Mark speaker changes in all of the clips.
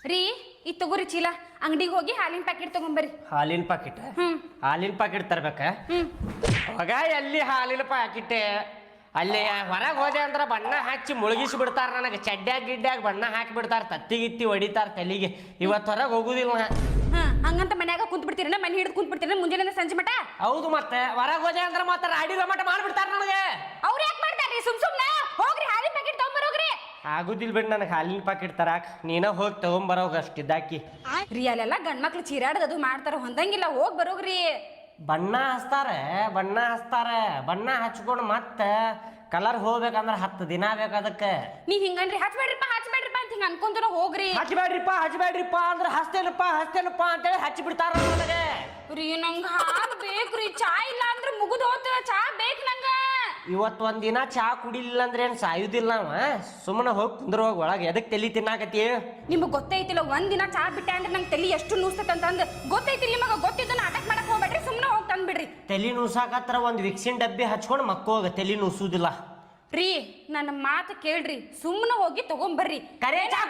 Speaker 1: ರೀ ಈ ತಗೋರಿ ಚೀಲ ಅಂಗಡಿಗೆ ಹೋಗಿ ಹಾಲಿನ ಪ್ಯಾಕೆಟ್ ತಗೊಂಬರ್ರಿ.
Speaker 2: ಹಾಲಿನ ಪಾಕಿಟ್ ಹಾಲಿನ ಪಾಕಿಟ್ ತರ್ಬೇಕ ಅವಾಗ ಎಲ್ಲಿ ಹಾಲಿನ ಪಾಕಿಟ್ ಅಲ್ಲಿ ಹೊರಗೆ ಹೋದೆ ಅಂದ್ರೆ ಬಣ್ಣ ಹಚ್ಚಿ ಮುಳುಗಿಸಿ ಬಿಡ್ತಾರ ನನಗೆ ಚಡ್ಡ್ಯಾಗ ಗಿಡ್ಡ್ಯಾಗ ಬಣ್ಣ ಹಾಕಿ ಬಿಡ್ತಾರ ತತ್ತಿಗಿತ್ತಿ ಹೊಡಿತಾರ ತಲೆಗೆ ಇವತ್ತು ಹೊರಗೆ ಹೋಗುದಿಲ್ಲ
Speaker 1: ಹಂಗಂತ ಮನ್ಯಾಗ ಕುಂತ್ ಬಿಡ್ತೀರ ಮನೆ ಹಿಡಿದು ಕುಂತ್ ಬಿಡ್ತೀರ ಮುಂಜಾನೆ ಸಂಜೆ ಮಟ.
Speaker 2: ಹೌದು ಮತ್ತೆ ಹೊರಗೆ ಹೋದೆ ಅಂದ್ರೆ ಮತ್ತೆ ರಾಡಿ ಮಟ ಮಾಡ್ಬಿಡ್ತಾರ ನನಗೆ.
Speaker 1: ಅವ್ರು ಯಾಕೆ ಮಾಡ್ತಾರ್ರಿ ಸುಮ್ನೆ ಹೋಗ್ರಿ ಹಾಲಿನ ಪ್ಯಾಕೆಟ್ ತಗೊಂಬರೋಗ್ರಿ.
Speaker 2: ಆಗುದಿಲ್ಲ ಬಿಡ್ ನನಗೆ ಹಾಲಿನ ಪಾಕಿಟ್ ತರಾಕ್ ನೀನ ಹೋಗಿ ತಗೊಂಬರೋಗ ಅಷ್ಟಿದ್ದಾಕಿ
Speaker 1: ರೀ ಅಲ್ಲೆಲ್ಲ ಗಂಡ್ಮಕ್ಳು ಚೀರಾಡೋದು ಮಾಡ್ತಾರ ಹೊಂದಂಗಿಲ್ಲ ಹೋಗಿ ಬರೋಗ್ರಿ.
Speaker 2: ಬಣ್ಣ ಹಚ್ತಾರೆ ಬಣ್ಣ ಹಚ್ಕೊಂಡು ಮತ್ತೆ ಕಲರ್ ಹೋಗ್ಬೇಕಂದ್ರೆ 10 ದಿನ ಬೇಕು ಅದಕ್ಕೆ.
Speaker 1: ನೀವ್ ಹಿಂಗನ್ರಿ ಹಚ್ಬೇಡ್ರಿಪ್ಪ ಅಂತ ಹಿಂಗ ಅನ್ಕೊಂತಾರ ಹೋಗ್ರಿ.
Speaker 2: ಹಚ್ಬೇಡ್ರಿಪ್ಪ ಅಂದ್ರೆ ಹಚ್ತೇನಪ್ಪ ಅಂತೇಳಿ ಹಚ್ಚಿ ಬಿಡ್ತಾರ ನನಗೆ.
Speaker 1: ರೀ ನಂಗ ಹಾಲು ಬೇಕ್ರಿ, ಚಾ ಇಲ್ಲ ಅಂದ್ರೆ ಮುಗಿದು ಹೋಗ್ತದ, ಚಾ ಬೇಕು ನಂಗ.
Speaker 2: ಇವತ್ತು ಒಂದಿನ ಚಾ ಕುಡಿಲಿಲ್ಲ ಅಂದ್ರೆ ಏನ್ ಸಾಯುದಿಲ್ಲ ನಾವ. ಸುಮ್ಮನೆ ಹೋಗಿ ಕುಂದ್ರ ಹೋಗಿ ಒಳಗೆ ಎದಕ್ ತಲಿ ತಿನ್ನಾಕತಿ.
Speaker 1: ನಿಮಗ್ ಗೊತ್ತೈತಿಲ್ಲ ಒಂದಿನ ಚಾ ಬಿಟ್ಟೆ ಅಂದ್ರೆ ನಂಗೆ ತಲಿ ಎಷ್ಟು ನೂಸ್ತೈತೆ ಅಂತಂದ್ ಗೊತ್ತೈತಿಲ್ಲ ನಿಮಗ. ಗೊತ್ತಿದ್ದು ನಾಟಕ ಮಾಡಕ್ ಹೋಗ್ಬೇಡ್ರಿ, ಸುಮ್ಮನೆ ಹೋಗಿ ತಂದ್ಬಿಡ್ರಿ.
Speaker 2: ತಲಿ ನೂಸಾಕತ್ರ ಒಂದ್ ವಿಕ್ಸಿನ್ ಡಬ್ಬಿ ಹಚ್ಕೊಂಡು ಮಕ್ಕೋಗ ತಲಿ ನೂಸುದಿಲ್ಲ.
Speaker 1: ರೀ ನನ್ನ ಮಾತು ಕೇಳ್ರಿ, ಸುಮ್ಮನೆ ಹೋಗಿ ತಗೊಂಬರ್ರಿ.
Speaker 2: ಕರೆ ಚಾ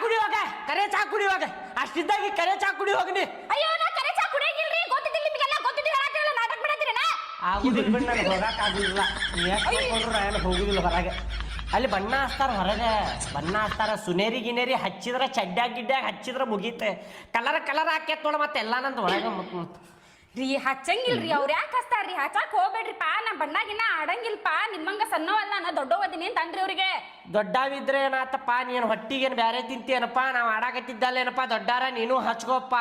Speaker 2: ಕುಡಿಯುವಾಗ ಅಷ್ಟಿದ್ದಾಗಿ ಕರೆ ಚಾ ಕುಡಿ ಹೋಗ್ನಿ.
Speaker 1: ಅಯ್ಯೋ ನಾ ಕರೆ ಚಾ ಕುಡಿಯಂಗಿಲ್ರಿ, ಗೊತ್ತಿದ್ದಿಲ್ಲ ನಿಮಗೆಲ್ಲ ಗೊತ್ತಿದ್ದಿಲ್ಲ ನಾಟಕ ಮಾಡತ್ತೀರನ.
Speaker 2: ಆಗುದಿಲ್ಲ ಬಿಡ್ ನನಗೆ ಹೋಗಕ್ ಆಗುದಿಲ್ಲ. ಹೋಗುದಿಲ್ಲ ಹೊರಗೆ. ಅಲ್ಲಿ ಬಣ್ಣ ಹಚ್ತಾರ ಹೊರಗೆ, ಬಣ್ಣ ಹಚ್ತಾರ ಸುನೇರಿ ಗಿನೇರಿ ಹಚ್ಚಿದ್ರ ಚಡ್ಡ್ಯಾಗ ಗಿಡ್ಡ್ಯಾಗ ಹಚ್ಚಿದ್ರ ಮುಗೀತೆ. ಕಲರ್ ಹಾಕೇತ್ ನೋಡ ಮತ್ತೆ ಎಲ್ಲಾ ನಂದು ಒಳಗೆ
Speaker 1: ರೀ ಹಚ್ಚಂಗಿಲ್ರಿ. ಅವ್ರ ಯಾಕೆ ಹಚ್ತಾರ್ರಿ? ಹಚ್ಚಾಕ್ ಹೋಗ್ಬೇಡ್ರಿಪ್ಪ. ನಾ ಬಣ್ಣಾಗಿನ್ನ ಆಡಂಗಿಲ್ಪ, ನಿಮ್ಮಂಗ ಸಣ್ಣವಲ್ಲ ನಾ ದೊಡ್ಡವದಿನಿ ಅಂತ ಅಂದ್ರಿ ಅವ್ರಿಗೆ.
Speaker 2: ದೊಡ್ಡವಿದ್ರೆ ಏನಾತಪ್ಪ, ನೀನು ಹೊಟ್ಟಿಗೇನು ಬ್ಯಾರೆ ತಿಂತೀನಪ್ಪ, ನಾವು ಆಡಾಕತ್ತಿದ್ದಲ್ಲೇನಪ್ಪ ದೊಡ್ಡಾರ ನೀನು ಹಚ್ಕೋಪ್ಪ.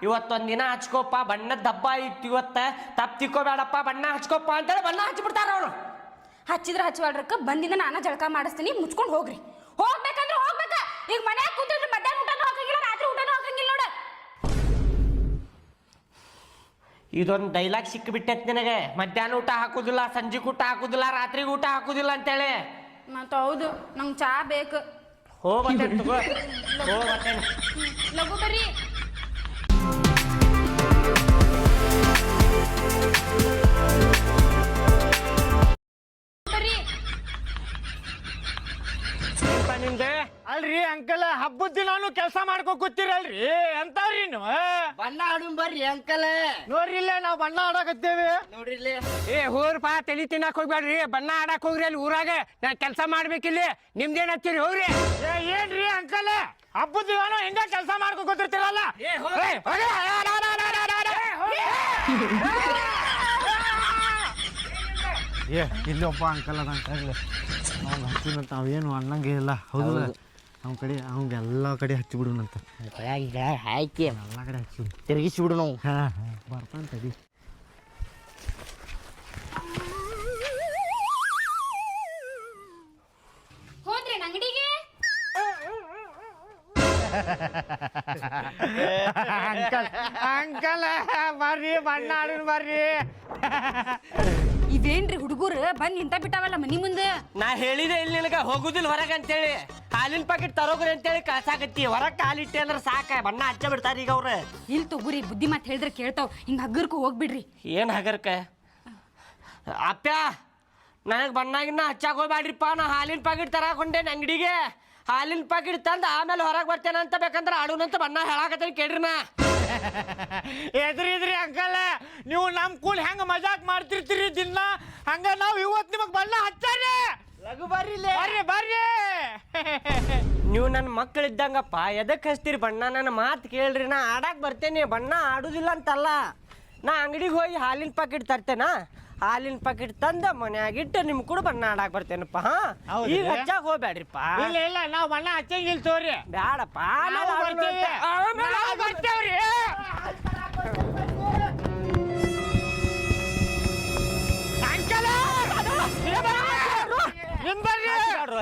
Speaker 2: ಇವತ್ತೊಂದಿನ ಹಚ್ಕೋಪ್ಪ, ಬಣ್ಣದ ದಬ್ಬ ಇತ್ತು ಇವತ್ತ, ತಪ್ಪು ತಿಕ್ಕೋಬೇಡಪ್ಪ, ಬಣ್ಣ ಹಚ್ಕೋಪ್ಪ ಅಂತೇಳಿ ಬಣ್ಣ ಹಚ್ಚಿಬಿಡ್ತಾರ ಅವರು.
Speaker 1: ಹಚ್ಚಿದ್ರ ಹಚ್ಚವಾಡ್ರಕ್ಕ ಬಂದಿಂದ ನಾನ ಜಳಕ ಮಾಡಿಸ್ತೀನಿ, ಮುಚ್ಕೊಂಡು ಹೋಗ್ರಿ. ಹೋಗ್ಬೇಕಂದ್ರೆ ಹೋಗ್ಬೇಕ. ಈಗ ಮನ್ಯಾಗ ಕೂತಿದ್ರೆ ಮಧ್ಯಾಹ್ನ ಊಟನೂ ಹಾಕಂಗಿಲ್ಲ, ರಾತ್ರಿ ಊಟನೂ ಹಾಕಂಗಿಲ್ಲ ನೋಡ.
Speaker 2: ಇದೊಂದು ಡೈಲಾಗ್ ಸಿಕ್ಕಿಬಿಟ್ಟೈತಿ ನಿನಗೆ. ಮಧ್ಯಾಹ್ನ ಊಟ ಹಾಕುದಿಲ್ಲ, ಸಂಜೆಗೆ ಊಟ ಹಾಕುದಿಲ್ಲ, ರಾತ್ರಿಗೆ ಊಟ ಹಾಕುದಿಲ್ಲ ಅಂತೇಳಿ.
Speaker 1: ಮತ್ತ ಹೌದು, ನಂಗೆ ಚಾ ಬೇಕು.
Speaker 2: ಹೋಗ್ಬರ್ತೇನೆ
Speaker 1: ಲಘು ಬರ್ರಿ.
Speaker 2: ನಿಮ್ದೆ
Speaker 3: ಅಲ್ರಿ ಅಂಕಲ್, ಹಬ್ಬದ ದಿನಾನು ಕೆಲಸ ಮಾಡ್ಕೊ ಕೂತಿರಲ್ರಿ, ಎಂತಾವ್ರಿ ನೀವು?
Speaker 2: ಬಣ್ಣ ಆಡುನ್ ಬರ್ರಿ ಅಂಕಲ್.
Speaker 3: ನೋಡ್ರಿ ಇಲ್ಲೇ ನಾವು ಬಣ್ಣ ಆಡಕತ್ತೇವಿ
Speaker 2: ನೋಡ್ರಿ ಇಲ್ಲಿ.
Speaker 4: ಹೋಗ್ರಪ್ಪ, ತಲಿ ತಿನ್ನಕ್ ಹೋಗ್ಬೇಡ್ರಿ, ಬಣ್ಣ ಆಡಕ್ ಹೋಗ್ರಿ. ಅಲ್ಲಿ ಊರಾಗ ನಾ ಕೆಲಸ ಮಾಡ್ಬೇಕಿಲ್ಲಿ, ನಿಮ್ದೇನ್ ಹಚ್ಚಿರಿ ಹೋಗ್ರಿ.
Speaker 3: ಏನ್ರಿ ಅಂಕಲ್, ಹಬ್ಬದ ದಿನಾನು ಹೆಂಗ ಕೆಲಸ ಮಾಡ್ಕೊ ಕೂತಿರ್ತೀರಲ್ಲ. ಇಲ್ಲೊಬ್ಬ ಅಂಕಲ್ ಅದ ಅಂಕಲ್, ಅವ್ನು ಹಚ್ಚಿನ ತಾವೇನು ಅನ್ನಂಗೆ ಇಲ್ಲ. ಹೌದು, ಅವ್ನ ಕಡೆ ಅವ್ನಿಗೆ ಎಲ್ಲ ಕಡೆ ಹಚ್ಚಿಬಿಡುನಂತ.
Speaker 2: ಹಾಕಿ
Speaker 3: ಎಲ್ಲ ಕಡೆ ಹಚ್ಚಿ
Speaker 2: ತಿರುಗಿಸಿಬಿಡು ನಾವು.
Speaker 3: ಬರ್ತಾನೆ ತಡಿ.
Speaker 1: ಹೋದ್ರಿ ಅಂಗಡಿಗೆ?
Speaker 3: ಅಂಕಲ್ ಬರ್ರಿ, ಬಣ್ಣ ಆಡೋಣ ಬರ್ರಿ.
Speaker 1: ಇವೇನ್ರಿ ಹುಡುಗರು ಬಂದ್ ನಿಂತ ಬಿಟ್ಟಾವಲ್ಲ ಮನಿ ಮುಂದೆ.
Speaker 2: ನಾ ಹೇಳಿದೆ ಇಲ್ಲಿ ನಿನಗ ಹೋಗುದಿಲ್ಲ ಹೊರಗೆ ಅಂತೇಳಿ. ಹಾಲಿನ ಪ್ಯಾಕೆಟ್ ತರೋಗ್ರಿ ಅಂತೇಳಿ ಕಳ್ಸಾಕತ್ತಿ. ಹೊರಗೆ ಕಾಲಿಟ್ಟೆ ಅಂದ್ರೆ ಸಾಕ, ಬಣ್ಣ ಹಚ್ಚ ಬಿಡ್ತಾರ ಈಗ ಅವ್ರು.
Speaker 1: ಇಲ್ಲಿ ತಗೋರಿ, ಬುದ್ಧಿ ಮಾತು ಹೇಳಿದ್ರೆ ಕೇಳ್ತಾವ್. ಹಿಂಗ ಹಗ್ಗರ್ಕು ಹೋಗ್ಬಿಡ್ರಿ.
Speaker 2: ಏನ್ ಹಗರ್ಕ ಅಪ್ಪ, ನನಗೆ ಬಣ್ಣಾಗಿನ್ನ ಹಚ್ಚಾಕ ಹೋಗ್ಬ್ಯಾಡ್ರಿಪ್ಪ. ನಾ ಹಾಲಿನ ಪ್ಯಾಕೆಟ್ ತರಾಕೊಂಡೇನೆ ಅಂಗಡಿಗೆ. ಹಾಲಿನ ಪ್ಯಾಕೆಟ್ ತಂದು ಆಮೇಲೆ ಹೊರಗೆ ಬರ್ತೇನೆ ಅಂತ ಬೇಕಂದ್ರೆ ಆಡುನಂತ ಬಣ್ಣ ಹೇಳಾಕತ್ತೇನೆ ಕೇಳ್ರಿ. ನಾ
Speaker 3: ಎದ್ರಿ ಅಂಕಲ್, ನೀವು ನಮ್ ಕೂಡ ಹೆಂಗ ಮಜಾಕ್ ಮಾಡ್ತಿರ್ತೀರಿ ದಿನ, ಹಂಗ ನಾವು ಇವತ್ತು ನಿಮಗ್ ಬಣ್ಣ ಹಚ್ಚಾರೆ.
Speaker 2: ಲಘು ಬರ್ರಿ
Speaker 3: ಬರ್ರಿ ಬರ್ರಿ.
Speaker 2: ನೀವು ನನ್ನ ಮಕ್ಕಳಿದ್ದಂಗಪ್ಪ, ಎದಕ್ಕೆ ಹಚ್ತೀರಿ ಬಣ್ಣ? ನನ್ನ ಮಾತು ಕೇಳ್ರಿ, ನಾ ಆಡಾಕ್ ಬರ್ತೇನೆ, ಬಣ್ಣ ಆಡುದಿಲ್ಲ ಅಂತಲ್ಲ. ನಾ ಅಂಗಡಿಗೆ ಹೋಗಿ ಹಾಲಿನ ಪ್ಯಾಕೆಟ್ ತರ್ತೇನ, ಹಾಲಿನ ಪ್ಯಾಕೆಟ್ ತಂದ ಮನ್ಯಾಗಿಟ್ಟು ನಿಮ್ ಕೂಡ ಬಣ್ಣ ಆಡಾಕ್ ಬರ್ತೇನಪ್ಪ. ಈಗ ಹಚ್ಚಾಕ್ ಹೋಗ್ಬ್ಯಾಡ್ರಿಪ್ಪ.
Speaker 3: ಇಲ್ಲ ನಾವು ಬಣ್ಣ ಹಚ್ಚಂಗಿಲ್ಲ ತೋರಿ.
Speaker 2: ಬ್ಯಾಡಪ್ಪ,
Speaker 3: ಬರ್ತೇವ್ರಿ.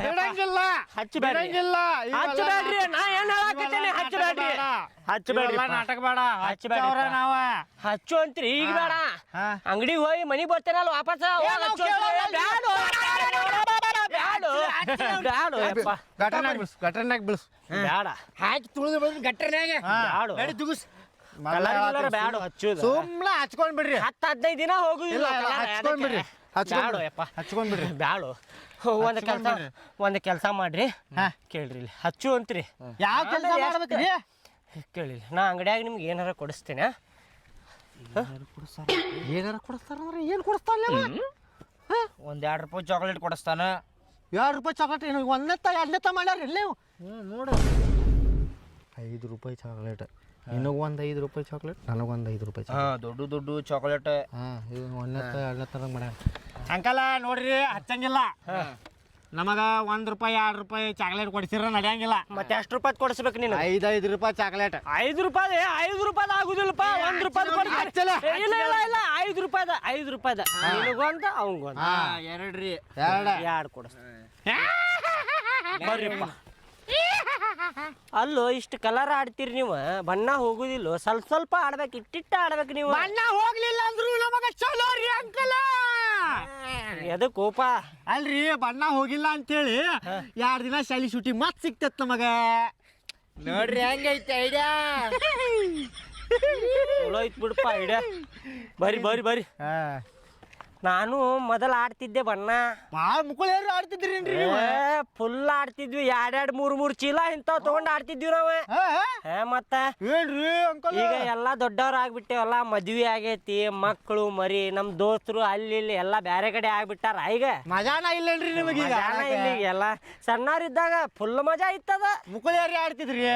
Speaker 3: ಬಿಡಂಗಿಲ್ಲ,
Speaker 2: ಹಚ್ಚಬೇಡ್ರಿ. ನಾ ಏನ್ ಹೇಳಾಕತ್ತೇನೆ, ಹಚ್ಚಬೇಡ್ರಿ. ಹಚ್ಚಬೇಡ್ರಿ,
Speaker 3: ನಾಟಕ ಬೇಡ. ಹಚ್ಚವ್ರ ನಾವ
Speaker 2: ಹಚ್ಚು ಅಂತ್ರಿ. ಈಗ ಬೇಡ, ಅಂಗಡಿಗೆ ಹೋಗಿ ಮನಿಗ್ ಬರ್ತೇನಲ್ಲ ವಾಪಸ್.
Speaker 3: ಗಟರ್ನಾಗ ಬಿಡಿಸ್
Speaker 2: ಬೇಡ,
Speaker 3: ಹಾಕಿ ತುಳಿದು ಬಂದು ಗಟ್ಟರ್ನಾಗ ದುಗುಸ್
Speaker 2: ಬ್ಯಾಡ ಹಚ್ಚುದು.
Speaker 3: ಸುಮ್ನೆ ಹಚ್ಕೊಂಡ್ ಬಿಡ್ರಿ.
Speaker 2: 10-15 ದಿನ ಹೋಗುದಿಲ್ಲ.
Speaker 3: ಹಚ್ಕೊಂಡ್ ಬಿಡ್ರಿ, ಹಚ್ಕೊಂಡ್ ಬಿಡ್ರಿ.
Speaker 2: ಬ್ಯಾಡು. ಒಂದ್ ಕೆಲಸ ಮಾಡ್ರಿ, ಕೇಳ್ರಿ ಇಲ್ಲಿ ಹಚ್ಚು ಅಂತ್ರಿ.
Speaker 3: ಯಾವ ಕೆಲಸ ಮಾಡ್ಬೇಕ್ರಿ?
Speaker 2: ಕೇಳಿಲ್ಲ ನಾ ಅಂಗಡಿಯಾಗ ನಿಮ್ಗೆ ಏನಾರ ಕೊಡಿಸ್ತೇನೆ.
Speaker 3: ಏನಾರ ಕೊಡಿಸ್ತಾರಂದ್ರೆ ಏನು ಕೊಡಿಸ್ತಾನ?
Speaker 5: ಒಂದು 2 ರೂಪಾಯಿ ಚಾಕ್ಲೇಟ್ ಕೊಡಿಸ್ತಾನ.
Speaker 3: 2 ರೂಪಾಯಿ ಚಾಕ್ಲೇಟ್ ಏನು ಎರಡನೇ ಮಾಡ್ಯಾರ ಇಲ್ಲಿ ನೋಡು. 5 ರೂಪಾಯಿ ಚಾಕ್ಲೇಟ್, ನಿನಗೆ ಒಂದು 5 ರೂಪಾಯಿ ಚಾಕ್ಲೇಟ್, ನನಗೊಂದು 5 ರೂಪಾಯಿ ಚಾಕ್ಲೇಟ್.
Speaker 5: ದೊಡ್ಡ ದೊಡ್ಡ ಚಾಕ್ಲೇಟ್.
Speaker 3: ಇದು ಒಂದನೇ ಎರಡನೇ ಮಾಡ್ಯಾರ. ಅಂಕಲ ನೋಡ್ರಿ ಹಚ್ಚಂಗಿಲ್ಲ, ನಮಗ 1 ರೂಪಾಯಿ 2 ರೂಪಾಯಿ ಚಾಕ್ಲೇಟ್ ಕೊಡಿಸಿರ ನಡೆಯಂಗಿಲ್ಲ.
Speaker 2: ಮತ್ತೆ ಎಷ್ಟು ರೂಪಾಯಿ ಕೊಡಿಸ್ಬೇಕು ನೀನು?
Speaker 3: 5 ರೂಪಾಯಿ ಚಾಕ್ಲೇಟ್.
Speaker 2: 5 ರೂಪಾಯಿ? 5 ರೂಪಾಯಿ ಆಗುದಿಲ್ಲಪ್ಪ, 1 ರೂಪಾಯಿ ಕೊಡ್ತಾರೆ. ಇಲ್ಲ ಇಲ್ಲ ಇಲ್ಲ 5 ರೂಪಾಯಿದ 5 ರೂಪಾಯಿದ ನಿನಗೊಂದ ಅವಂಗೊಂದ.
Speaker 5: 2 ರೀ.
Speaker 2: 2 ಕೊಡಿಸ್ತೀನಿ ಬರ್ರಿಪ್ಪ. ಅಲ್ಲೋ ಇಷ್ಟು ಕಲರ್ ಆಡ್ತೀರಿ ನೀವು, ಬಣ್ಣ ಹೋಗುದಿಲ್ಲ, ಸ್ವಲ್ಪ ಸ್ವಲ್ಪ ಆಡ್ಬೇಕು, ಇಟ್ಟಿಟ್ಟ ಆಡ್ಬೇಕು ನೀವು.
Speaker 3: ಬಣ್ಣ ಹೋಗ್ಲಿಲ್ಲ ಅಂದ್ರು ನಮಗ ಚಲೋ ರೀ ಅಂಕಲ.
Speaker 2: ಎದಕ್ ಕೋಪ?
Speaker 3: ಅಲ್ರಿ ಬಣ್ಣ ಹೋಗಿಲ್ಲ ಅಂತೇಳಿ 2 ದಿನ ಶಾಲಿ ಶೂಟಿ ಮತ್ ಸಿಕ್ತತ್ ನಮಗ.
Speaker 5: ನೋಡ್ರಿ ಹೆಂಗೈತೆ ಐಡಿಯಾ.
Speaker 2: ಚಲೋ ಐತ್ ಬಿಡಪ್ಪ ಐಡಿಯಾ. ಬರ್ರಿ ಬರ್ರಿ ಬರ್ರಿ. ನಾನು ಮೊದಲು ಆಡ್ತಿದ್ದೆ ಬಣ್ಣ.
Speaker 3: ಭಾಳ ಮುಕ್ಕಳು ಯಾರು ಆಡ್ತಿದ್ರೇನ್ರಿ?
Speaker 2: ಫುಲ್ ಆಡ್ತಿದ್ವಿ, 2-3 ಚೀಲ ಇಂಥವ್ ತಗೊಂಡ್ ಆಡ್ತಿದ್ವಿ ನಾವು. ಮತ್ತ
Speaker 3: ಏನ್ರಿ ಅಂಕಲ್?
Speaker 2: ಈಗ ಎಲ್ಲಾ ದೊಡ್ಡವ್ರ ಆಗ್ಬಿಟ್ಟೇವಲ್ಲ, ಮದ್ವಿ ಆಗೈತಿ, ಮಕ್ಕಳು ಮರಿ, ನಮ್ ದೋಸ್ತರು ಅಲ್ಲಿ ಇಲ್ಲಿ ಎಲ್ಲಾ ಬ್ಯಾರೆ ಕಡೆ ಆಗ್ಬಿಟ್ಟಾರ. ಈಗ
Speaker 3: ಮಜಾನ ಇಲ್ಲನ್ರಿ ನಿಮಗೆ?
Speaker 2: ಇಲ್ಲಿ ಎಲ್ಲ ಸಣ್ಣವ್ರಿದ್ದಾಗ ಫುಲ್ ಮಜಾ ಇತ್ತದ.
Speaker 3: ಮುಕ್ಕಳು ಯಾರು ಆಡ್ತಿದ್ರಿ?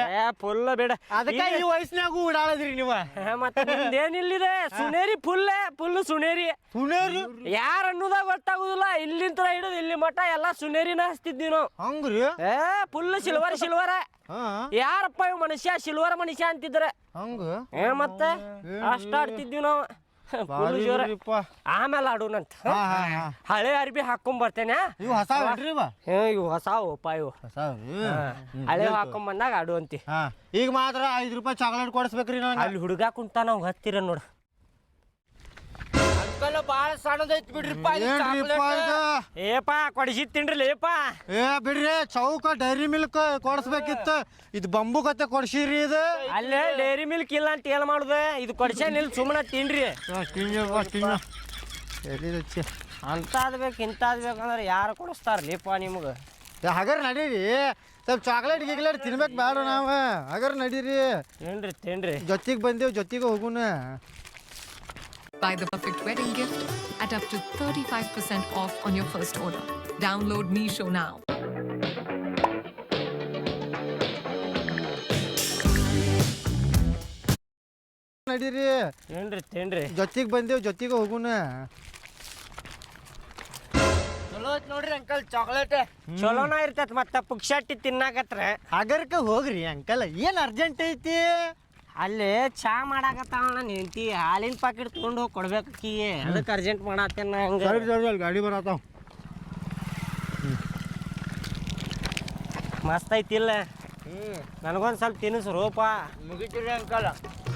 Speaker 2: ಫುಲ್ ಬೇಡ,
Speaker 3: ಅದಕ್ಕೆ ಈ ವಯಸ್ಸಿನಾಗೂ ಓಡಾಡದ್ರಿ ನೀವು.
Speaker 2: ಮತ್ತೆ ನಿಮ್ದೇನಿಲ್ಲಿದೆ ಸುನೇರಿ, ಫುಲ್ ಸುನೇರಿ.
Speaker 3: ಸುನೇರಿ
Speaker 2: ಯಾರ ಅನ್ನೋದಾಗ ಗೊತ್ತಾಗುದಿಲ್ಲ. ಇಲ್ಲಿಂದ ಹಿಡಿದು ಇಲ್ಲಿ ಮಠ ಎಲ್ಲಾ ಸುನೇರಿನ ಹಚ್ತಿದ್ವಿ ನಾವು.
Speaker 3: ಹಂಗ್ರಿ?
Speaker 2: Full silver. ಯಾರಪ್ಪ ಇವ್ ಮನುಷ್ಯ ಸಿಲ್ವರ್ ಮನುಷ್ಯ ಅಂತಿದ್ರ.
Speaker 3: ಹಂಗ
Speaker 2: ಮತ್ತೆ ಅಷ್ಟ ಆಡ್ತಿದ್ವಿ ನಾವು. ಫುಲ್ ಜೋರ. ಆಮೇಲೆ ಆಡೋಣಂತ. ಹಳೆ ಅರ್ಬಿ ಹಾಕೊಂಡ್ ಬರ್ತೇನೆ.
Speaker 3: ಇವು ಹೊಸ
Speaker 2: ಇವು ಹೊಸ ಓಪ ಇವು ಹಳೆ ಹಾಕೊಂಡ್ ಬಂದಾಗ ಆಡುವಂತಿ.
Speaker 3: ಈಗ ಮಾತ್ರ 5 ರೂಪಾಯಿ ಚಾಕ್ಲೇಟ್ ಕೊಡಿಸ್ಬೇಕ್ರಿ.
Speaker 2: ಅಲ್ಲಿ ಹುಡುಗ ಕುಂತ ನಾವು ಹತ್ತಿರ ನೋಡ.
Speaker 5: ಅಂಕಲ್ ಭಾಳ ಸಣ್ಣದೈತ್ ಬಿಡ್ರಿಪ್ಪ.
Speaker 2: ಏಪಾ ಕೊಡಿಸಿ ತಿನ್ರಿ ಲೇಪ.
Speaker 3: ಬಿಡ್ರಿ, ಚೌಕ ಡೈರಿ ಮಿಲ್ಕ್ ಕೊಡಿಸ್ಬೇಕಿತ್ತು. ಇದು ಬಂಬು ಕತೆ ಕೊಡ್ಸಿರಿ. ಇದು
Speaker 2: ಅಲ್ಲೇ ಡೈರಿ ಮಿಲ್ಕ್ ಇಲ್ಲ ಅಂತ ಏನ್ ಮಾಡುದ? ಇದು ಕೊಡ್ಸೇನಿಲ್ಲ, ಸುಮ್ಮನೆ ತಿನ್ರಿ. ಅಂತದ್ ಬೇಕು ಇಂಥದ್ ಬೇಕಂದ್ರೆ ಯಾರು ಕೊಡಿಸ್ತಾರ ಲೇಪ ನಿಮ್ಗೆ?
Speaker 3: ಹಗರ್ ನಡೀರಿ, ಸ್ವಲ್ಪ ಚಾಕ್ಲೇಟ್ ಗಿಕ್ಲೇಟ್ ತಿನ್ಬೇಕು ಬೇಡ ನಾವು. ಹಗರ್ ನಡೀರಿ,
Speaker 2: ತಿನ್ರಿ.
Speaker 3: ಜೊತೆಗೆ ಬಂದೇವು, ಜೊತೆಗೆ ಹೋಗುಣ.
Speaker 6: Buy the perfect wedding gift at up to 35% off on your first order. Download Meesho now.
Speaker 3: ನಡೀರಿ,
Speaker 2: ತಿನ್ರಿ.
Speaker 3: ಜೊತೆಗೆ ಬಂದೇವು, ಜೊತೆಗೆ ಹೋಗುಣ.
Speaker 5: ಚಲೋ ಐತ್ ನೋಡ್ರಿ ಅಂಕಲ್ ಚಾಕ್ಲೇಟ್.
Speaker 2: ಚಲೋನ ಇರ್ತೈತ್. ಮತ್ತ ಪುಕ್ಷಟ್ಟಿ ತಿನ್ನಾಕತ್ರ
Speaker 3: ಹಗರ್ಕ ಹೋಗ್ರಿ ಅಂಕಲ್, ಏನ್ ಅರ್ಜೆಂಟ್ ಐತಿ?
Speaker 2: ಅಲ್ಲಿ ಚಾ ಮಾಡಾಕತ್ತಾವ ನನ್ನ ಹೆಂಡತಿ, ಹಾಲಿನ ಪಾಕೆಟ್ ತೊಗೊಂಡು ಹೋಗಿ ಕೊಡ್ಬೇಕಿ. ಅದಕ್ಕೆ ಅರ್ಜೆಂಟ್ ಮಾಡತ್ತೇನ ಹಂಗ.
Speaker 3: ಗಾಡಿ ಬರತ್ತಾವ.
Speaker 2: ಮಸ್ತ್ ಐತಿಲ್ಲ? ನನಗೊಂದು ಸ್ವಲ್ಪ ತಿನ್ನಿಸ್ ರೋಪ.
Speaker 5: ಮುಗಿತೀರಿ ಅಂಕಲ್?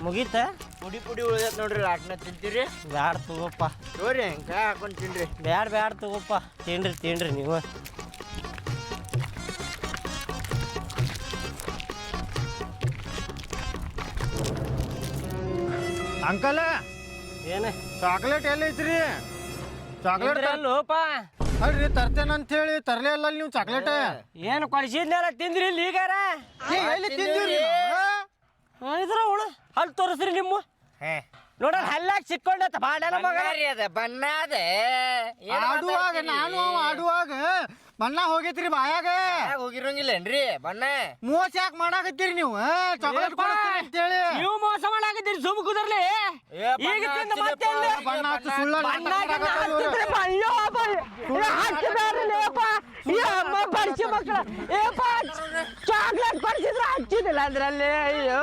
Speaker 2: ಮುಗೀತ?
Speaker 5: ಪುಡಿ ಉಳಿದೈತ್ ನೋಡ್ರಿ, ಲಾಟ್ನ ತಿಂತೀರಿ?
Speaker 2: ಬ್ಯಾಡ ತಗೋಪ್ಪ.
Speaker 5: ನೋಡ್ರಿ ಹೆಂಗ ಹಾಕೊಂಡ್ ತಿನ್ರಿ.
Speaker 2: ಬ್ಯಾಡ ತಗೋಪ್ಪ. ತಿನ್ರಿ ನೀವು.
Speaker 3: ಅಂಕಲ್
Speaker 2: ಏನ
Speaker 3: ಚಾಕ್ಲೇಟ್ ಎಲ್ಲೈತ್ರಿ? ಚಾಕ್ಲೇಟ್
Speaker 2: ಲೋಪ
Speaker 3: ಅಲ್ರಿ, ತರ್ತೇನಂತ ಹೇಳಿ ತರ್ಲೇ ಇಲ್ಲ ನೀವು ಚಾಕ್ಲೇಟ್.
Speaker 2: ಏನು ಕೊಡಿಸಿದ್ನೆಲ್ಲ ತಿಂದ್ರಿ ಇಲ್ಲಿ ಈಗಾರ?
Speaker 3: ಎಲ್ಲಿ ತಿಂದಿರಿ?
Speaker 2: ಇದ್ರ ಉಳು ಹಲ್ ತೋರಿಸ್ರಿ ನಿಮ್ಮ. ನೋಡಲ್ ಹಲ್ಲಾಗ ಸಿಕ್ಕೊಂಡತ್ತ ಬಾಡನ ಮಗ.
Speaker 5: ಬಣ್ಣ ಅದ
Speaker 3: ಆಡುವಾಗ, ನಾನು ಆಡುವಾಗ ಬಣ್ಣ ಹೋಗೈತ್ರಿ ಬಾಯಾಗ.
Speaker 5: ಹೋಗಿರಂಗಿಲ್ಲೇನ್ರಿ ಬಣ್ಣ?
Speaker 3: ಮೋಸ ಯಾಕೆ ಮಾಡಾಕತ್ತೀರಿ ನೀವು? ಚಾಕ್ಲೇಟ್ ಕೊಡಿಸ್ತೀನಿ ಅಂತೇಳಿ
Speaker 2: ನೀವು ಮೋಸ ಮಾಡಾಕತ್ತೀರಿ. ಸುಮ್ ಕುದರ್ಲಿ. ಈಗ ತಿಂದ ಮತ್ತೆ
Speaker 3: ಬಣ್ಣ ಹಚ್ಚಿ ಸುಳ್ಳ
Speaker 2: ಚಾಕ್ಲೇಟ್ ಕೊಡ್ಸಿದ್ರ ಹಚ್ಚಿದಿಲ್ಲ ಅದ್ರಲ್ಲಿ. ಅಯ್ಯೋ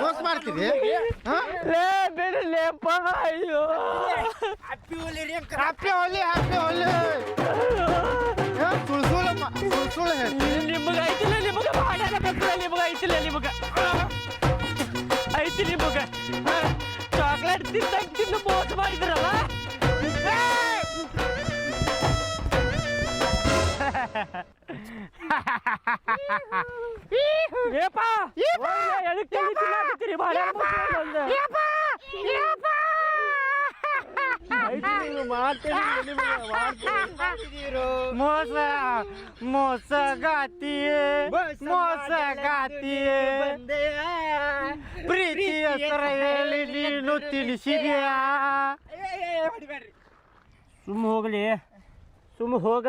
Speaker 3: ಮೋಸ ಮಾಡ್ತೀರಿ?
Speaker 2: ಲೇ ಬಿಡಲೇಪ್ಪ. ಅಯ್ಯೋ
Speaker 3: ಹ್ಯಾಪಿ ಹೋಲಿ, ಹ್ಯಾಪಿ ಹೋಲಿ. ಸುಳ್ಳು
Speaker 2: ನಿಮಗೆ ಐತಿಲ್ಲ, ನಿಮಗೆ ಮಾಡ್ಯಾರ ಬೇಕಿಲ್ಲ, ನಿಮಗೆ ಐತಿಲ್ಲ, ನಿಮಗೆ ಐತಿ. ನಿಮಗೆ ಚಾಕ್ಲೇಟ್ ತಿಂದು ಮೋಸ ಮಾಡಿದ್ರಲ್ಲ. ಏಪಾ ಎದಕ್ಕೆ ತಿನ್ನಾಕತ್ತೀರಿ?
Speaker 3: ಮೋಸ ಮೋಸಗಾತಿಯೇ ಮೋಸಗಾತಿಯೇ ಪ್ರೀತಿ ಹೆಸರ ಹೇಳಿ ನೀನು ತಿಳಿಸಿದ್ಯಾ
Speaker 2: ಸುಮ್ಮ ಹೋಗ್ಲಿ ಸುಮ್ಮ ಹೋಗ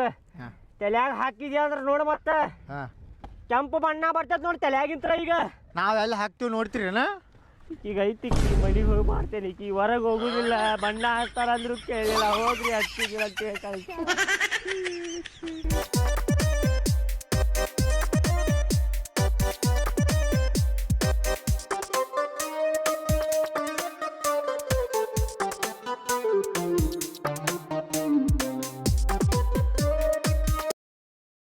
Speaker 2: ತಲ್ಯಾಗ ಹಾಕಿದ್ಯಾ ಅಂದ್ರೆ ನೋಡು ಮತ್ತೆ
Speaker 3: ಹಾಂ
Speaker 2: ಕೆಂಪು ಬಣ್ಣ ಬರ್ತೈತೆ ನೋಡಿ ತಲ್ಯಾಗಿಂತ್ರ ಈಗ
Speaker 3: ನಾವೆಲ್ಲ ಹಾಕ್ತೀವಿ ನೋಡ್ತೀರೇನ
Speaker 2: ಈಗ ಐತಿ ಮನೆಗೆ ಹೋಗಿ ಮಾಡ್ತೇನೆ ಈಕಿ ಹೊರಗೆ ಹೋಗುದಿಲ್ಲ ಬಣ್ಣ ಹಾಕ್ತಾರ ಅಂದ್ರು ಕೇಳಿಲ್ಲ ಹೋಗ್ರಿ ಹಚ್ಚಿದಿಲ್ಲ ಅಂತ ಹೇಳಿ ಕಳ್ಸ